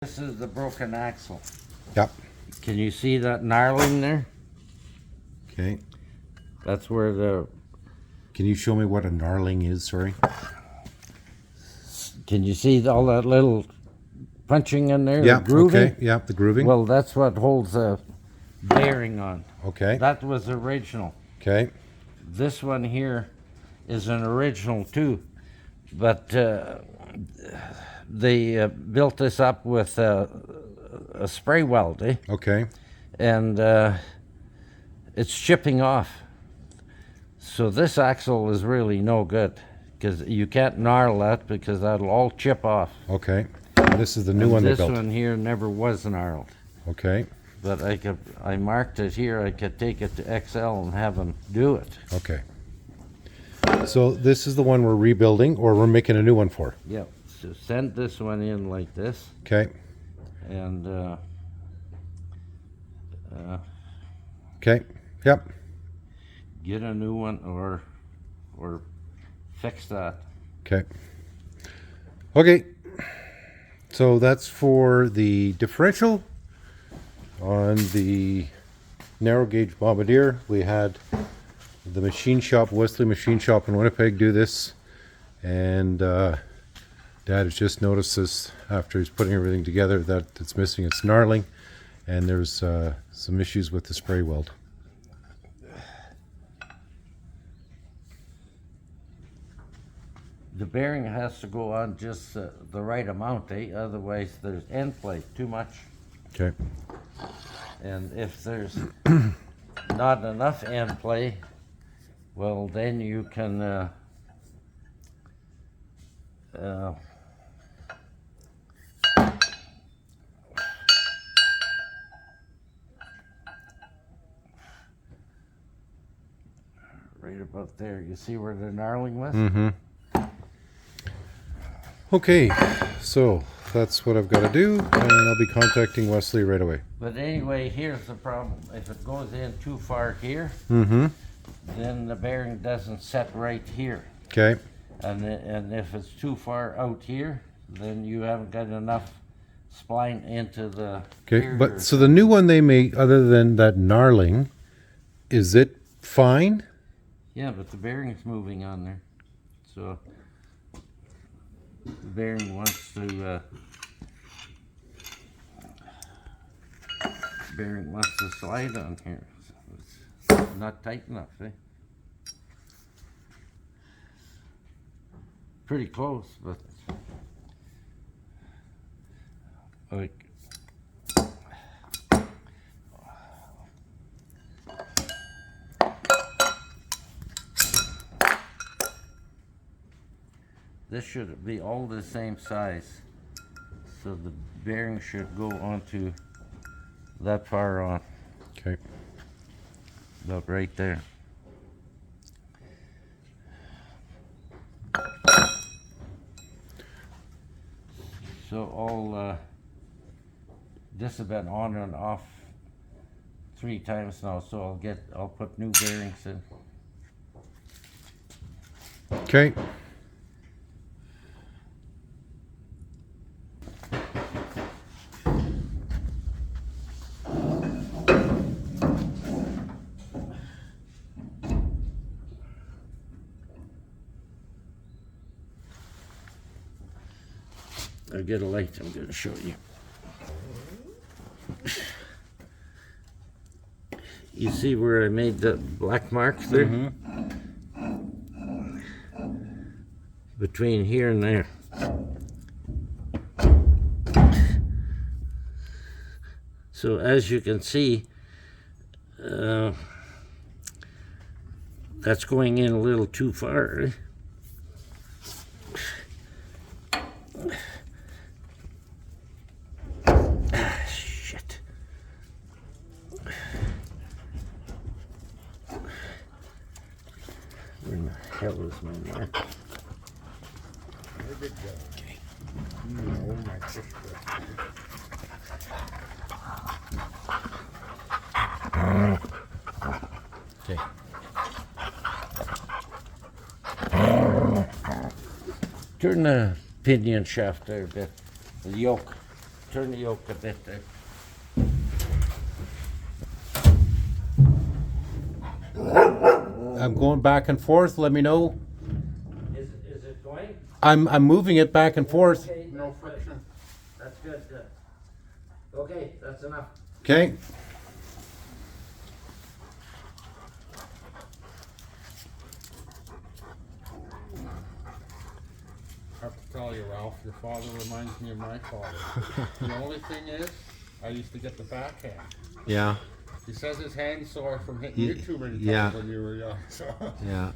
This is the broken axle. Yep. Can you see that knarling there? Okay. That's where the... Can you show me what a knarling is? Sorry. Can you see all that little punching in there? Yeah. The grooving? Okay. Yeah. The grooving. Well, that's what holds the bearing on. Okay. That was original. Okay. This one here is an original too, but they built this up with a spray weld, eh? Okay. And it's chipping off. So this axle is really no good because you can't gnarl that because that'll all chip off. Okay. And this is the new one they built. This one here never was gnarled. Okay. But I marked it here. I could take it to XL and have them do it. Okay. So this is the one we're rebuilding, or we're making a new one for. Yep. So send this one in like this, Okay. and Okay. Yep. get a new one or fix that. Okay. Okay. So that's for the differential. On the narrow gauge Bombardier, we had the machine shop, Wesley Machine Shop in Winnipeg, do this, and Dad has just noticed this after he's putting everything together that it's missing its knarling, and there's some issues with the spray weld. The bearing has to go on just the right amount, eh? Otherwise, there's end play too much. Okay. And if there's not enough end play, well, then you can right about there. You see where the knarling was? Mm-hmm. Okay, so that's what I've got to do, and I'll be contacting Wesley right away. But anyway, here's the problem. If it goes in too far here, Mm-hmm. then the bearing doesn't set right here. Okay. And if it's too far out here, then you haven't got enough spline into the Okay, carrier. but so the new one they make, other than that knarling, is it fine? Yeah, but the bearing's moving on there. So the bearing wants to slide on here. So it's not tight enough, eh? Pretty close, but like this should be all the same size, so the bearing should go onto that far on, Okay. about right there. So all this has been on and off 3 times now, so I'll put new bearings in. Okay. I'll get a light, I'm going to show you. You see where I made the black marks there? Mm-hmm. Between here and there. So as you can see, that's going in a little too far. Eh? Shit. Where in the hell is my mark? Okay. Okay. Turn the pinion shaft there a bit, the yoke. turn the yoke a bit there. I'm going back and forth. Let me know. Is it going? I'm moving it back and forth. Okay, no friction. That's good. Okay, that's enough. Okay. I have to tell you, Ralph, your father reminds me of my father. The only thing is, I used to get the backhand. Yeah. He says his hand's sore from hitting Ye- you too many times yeah. when you were young. So. Yeah.